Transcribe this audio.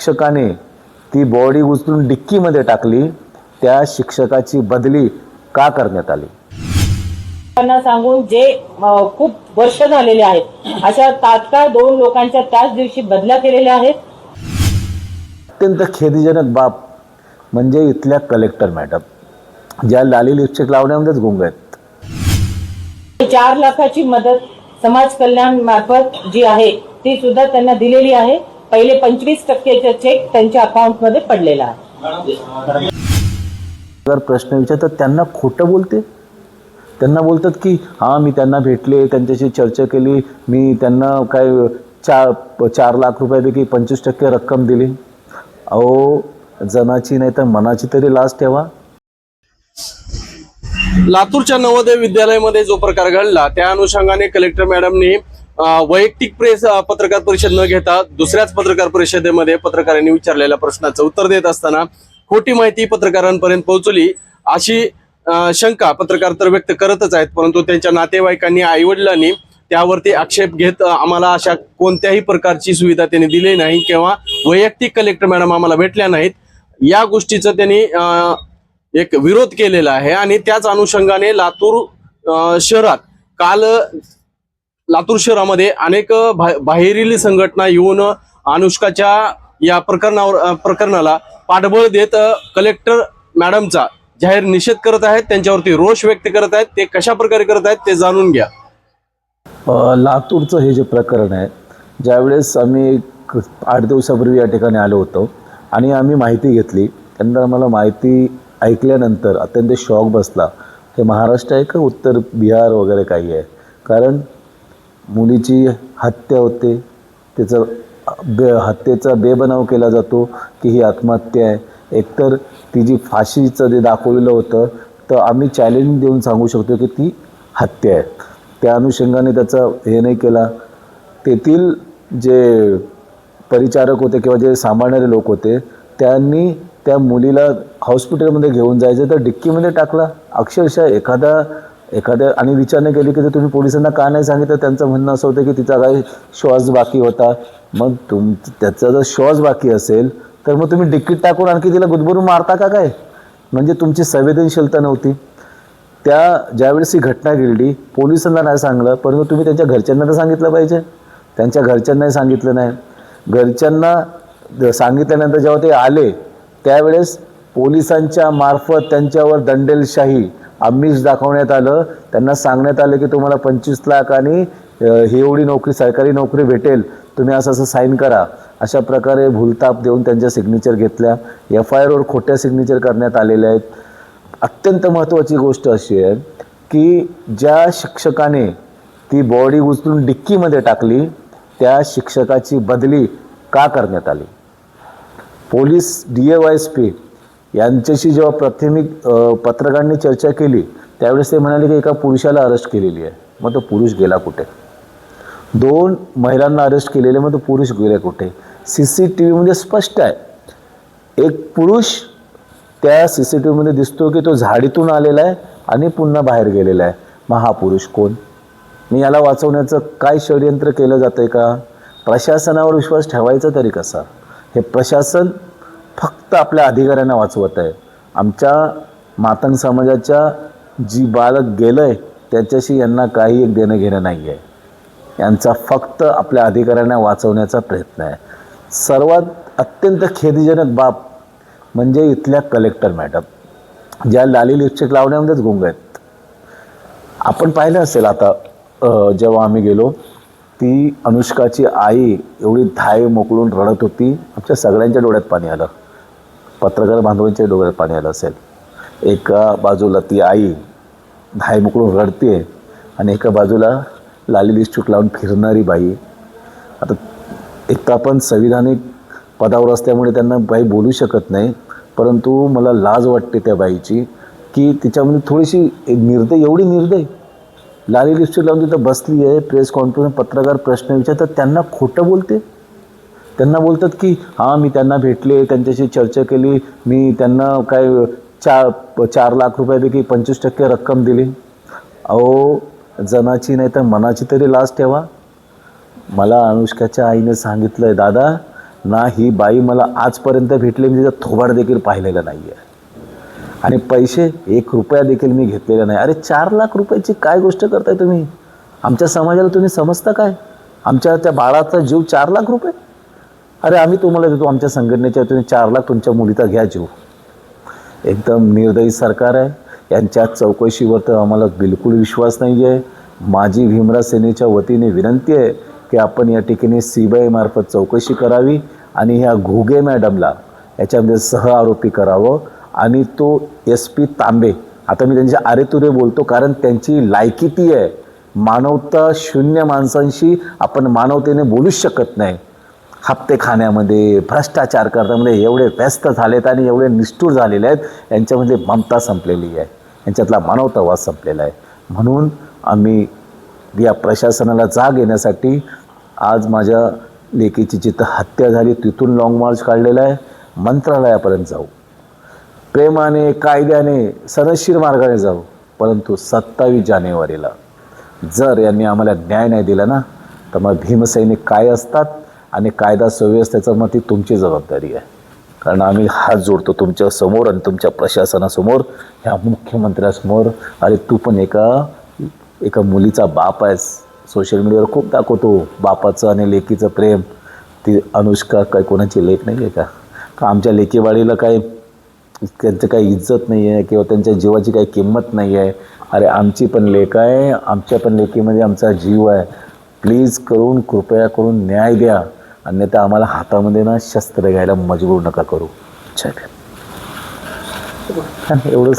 शिक्षकाने ती बॉडी उचलून डिक्कीमध्ये टाकली, त्या शिक्षकाची बदली का करण्यात आली? सांगून जे खूप वर्ष झालेले आहेत अशा तात्काळ 2 लोकांच्या त्याच दिवशी बदल्या केलेल्या आहेत. अत्यंत खेदजनक बाब म्हणजे इथल्या कलेक्टर मॅडम ज्या लाली लिपस्टिक लावण्यामध्येच गुंग आहेत. 4 लाखाची मदत समाज कल्याण मार्फत जी आहे ती सुद्धा त्यांना दिलेली आहे. पहिले 25% चेक त्यांच्या अकाउंटमध्ये पडलेला आहे. जर प्रश्न विचारतात त्यांना खोटं बोलते. त्यांना बोलतात की हां मी त्यांना भेटले, त्यांच्याशी चर्चा केली, मी त्यांना काय 4 लाख रुपयापैकी 25% रक्कम दिली. अहो जनाची नाही तर मनाची तरी लाज ठेवा. लातूरच्या नवोदय विद्यालयामध्ये जो प्रकार घडला त्या अनुषंगाने कलेक्टर मॅडमनी वैयक्तिक पत्रकार परिषद न घेता दुसऱ्याच पत्रकार परिषदेमध्ये पत्रकारांनी विचारलेल्या प्रश्नाचं उत्तर देत असताना खोटी माहिती पत्रकारांपर्यंत पोहोचली अशी शंका पत्रकार तर व्यक्त करतच आहेत, परंतु त्यांच्या नातेवाईकांनी आईवडिलांनी त्यावरती आक्षेप घेत आम्हाला अशा कोणत्याही प्रकारची सुविधा त्यांनी दिली नाही किंवा वैयक्तिक कलेक्टर मॅडम आम्हाला भेटल्या नाहीत या गोष्टीचं त्यांनी एक विरोध केलेला आहे. आणि त्याच अनुषंगाने लातूर शहरात काल लातूर शहरामध्ये अनेक बाहेरील संघटना येऊन अनुष्काच्या या प्रकरणाला पाठबळ देत कलेक्टर मॅडमचा जाहीर निषेध करत आहेत, त्यांच्यावरती रोष व्यक्त करत आहेत. ते कशा प्रकारे करत आहेत ते जाणून घ्या. लातूरचं हे जे प्रकरण आहे, ज्यावेळेस आम्ही 8 दिवसापूर्वी या ठिकाणी आलो होतो आणि आम्ही माहिती घेतली, त्यानंतर आम्हाला माहिती ऐकल्यानंतर अत्यंत शॉक बसला. हे महाराष्ट्र आहे का उत्तर बिहार वगैरे काही आहे? कारण मुलीची हत्या होते, त्याचं हत्येचा बेबनाव केला जातो की ही आत्महत्या आहे. एकतर ती जी फाशीचं जे दाखवलेलं होतं तर आम्ही चॅलेंज देऊन सांगू शकतो की ती हत्या आहे. त्या अनुषंगाने त्याचा हे नाही केला. तेथील जे परिचारक होते किंवा जे सांभाळणारे लोक होते त्यांनी त्या मुलीला हॉस्पिटलमध्ये घेऊन जायचं तर डिक्कीमध्ये टाकला. अक्षरशः एखाद्या आणि विचारणा केली की तुम्ही पोलिसांना का नाही सांगितलं? त्यांचं म्हणणं असं होतं की तिचा काही श्वास बाकी होता. मग त्याचा जर श्वास बाकी असेल तर मग तुम्ही डिक्कीत टाकून आणखी तिला गुदमरून मारता का काय? म्हणजे तुमची संवेदनशीलता नव्हती. ज्यावेळेस ही घटना घडली पोलिसांना नाही सांगलं, परंतु तुम्ही त्यांच्या घरच्यांना तर सांगितलं पाहिजे. त्यांच्या घरच्यांनाही सांगितलं नाही. घरच्यांना सांगितल्यानंतर जेव्हा ते आले त्यावेळेस पोलिसांच्या मार्फत त्यांच्यावर दंडेलशाही आमिष दाखवण्यात आलं. त्यांना सांगण्यात आलं की तुम्हाला 25 लाख आणि ही एवढी नोकरी सरकारी नोकरी भेटेल, तुम्ही असं साईन करा. अशा प्रकारे भूलताप देऊन त्यांच्या सिग्नेचर घेतल्या. FIR वर खोट्या सिग्नेचर करण्यात आलेल्या आहेत. अत्यंत महत्त्वाची गोष्ट अशी आहे की ज्या शिक्षकाने ती बॉडी उचलून डिक्कीमध्ये टाकली त्या शिक्षकाची बदली का करण्यात आली? पोलीस DAYSP यांच्याशी जेव्हा प्राथमिक पत्रकारांनी चर्चा केली त्यावेळेस ते म्हणाले की एका पुरुषाला अरेस्ट केलेली आहे. मग तो पुरुष गेला कुठे? 2 महिलांना अरेस्ट केलेले, मग तो पुरुष गेले कुठे? CCTVमध्ये स्पष्ट आहे. एक पुरुष त्या CCTVमध्ये दिसतो की तो झाडीतून आलेला आहे आणि पुन्हा बाहेर गेलेला आहे. मग हा पुरुष कोण? मी याला वाचवण्याचं काय षडयंत्र केलं जातं आहे का? प्रशासनावर विश्वास ठेवायचा तरी कसा? हे प्रशासन फक्त आपल्या अधिकाऱ्यांना वाचवत आहे. आमच्या मातंग समाजाच्या जी बालक गेलं आहे त्याच्याशी यांना काही एक देणं घेणं नाही आहे. यांचा फक्त आपल्या अधिकाऱ्यांना वाचवण्याचा प्रयत्न आहे. सर्वात अत्यंत खेदजनक बाब म्हणजे इथल्या कलेक्टर मॅडम ज्या लाली लिपस्टिक लावण्यामध्येच गुंग आहेत. आपण पाहिलं असेल आता जेव्हा आम्ही गेलो ती अनुष्काची आई एवढी धाय मोकळून रडत होती. आमच्या सगळ्यांच्या डोळ्यात पाणी आलं, पत्रकार बांधवांच्या डोळ्यात पाणी आलं असेल. एका बाजूला ती आई धाय मोकळून रडते आणि एका बाजूला लाली लिपस्टिक लावून फिरणारी बाई. आता एक तर आपण संविधानिक पदावर असल्यामुळे त्यांना बाई बोलू शकत नाही, परंतु मला लाज वाटते त्या बाईची की तिच्यामध्ये थोडीशी एवढी निर्दय लाली लिपस्टिक लावून तिथं बसली आहे. प्रेस कॉन्फरन्स पत्रकार प्रश्न विचारतात त्यांना खोटं बोलते. त्यांना बोलतात की हां मी त्यांना भेटले, त्यांच्याशी चर्चा केली, मी त्यांना काय 4 लाख रुपयापैकी 25% रक्कम दिली. अहो जनाची नाही तर मनाची तरी लाज ठेवा. मला अनुष्काच्या आईने सांगितलं आहे दादा ना ही बाई मला आजपर्यंत भेटली, मी तिचा थोबाड देखील पाहिलेला नाही आहे. आणि पैसे 1 रुपया देखील मी घेतलेला नाही. अरे 4 लाख रुपयाची काय गोष्ट करताय तुम्ही? आमच्या समाजाला तुम्ही समजता काय? आमच्या त्या बाळाचा जीव 4 लाख रुपये? अरे आम्ही तुम्हाला देतो आमच्या संघटनेच्या तुम्ही 4 लाख तुमच्या मुलीचा घ्या जीव. एकदम निर्दयी सरकार आहे. यांच्या चौकशीवर तर आम्हाला बिलकुल विश्वास नाही आहे. माझी भीमराव सेनेच्या वतीने विनंती आहे की आपण या ठिकाणी CBI मार्फत चौकशी करावी आणि ह्या घुगे मॅडमला याच्यामध्ये सहआरोपी करावं. आणि तो SP तांबे, आता मी त्यांच्या आरेतुरे बोलतो कारण त्यांची लायकी ती आहे. मानवता शून्य माणसांशी आपण मानवतेने बोलूच शकत नाही. हप्ते खाण्यामध्ये, भ्रष्टाचार करण्यामध्ये एवढे व्यस्त झालेत आणि एवढे निष्ठूर झालेले आहेत. यांच्यामध्ये ममता संपलेली आहे, यांच्यातला मानवतावाद संपलेला आहे. म्हणून आम्ही या प्रशासनाला जाग येण्यासाठी आज माझ्या लेकीची जिथं हत्या झाली तिथून लाँग मार्च काढलेला आहे. मंत्रालयापर्यंत जाऊ, प्रेमाने, कायद्याने, सनदशीर मार्गाने जाऊ. परंतु 27 जानेवारीला जर यांनी आम्हाला न्याय नाही दिला ना, तर मग भीमसैनिक काय असतात आणि कायदा सुव्यवस्थेचं मग ती तुमची जबाबदारी आहे. कारण आम्ही हात जोडतो तुमच्या समोर आणि तुमच्या प्रशासनासमोर, ह्या मुख्यमंत्र्यासमोर. अरे तू पण एका मुलीचा बाप आहेस. सोशल मीडियावर खूप दाखवतो बापाचं आणि लेकीचं प्रेम. ती अनुष्का काय कोणाची लेक नाही आहे का आमच्या लेकीवाडीला काय त्यांचं काही इज्जत नाही आहे किंवा त्यांच्या जीवाची काही किंमत नाही आहे? अरे आमची पण लेक आहे, आमच्या पण लेकीमध्ये आमचा जीव आहे. प्लीज कृपया करून न्याय द्या. अन्यथा आम्हाला हातामध्ये ना शस्त्र घ्यायला मजबूर नका करू. एवढंच.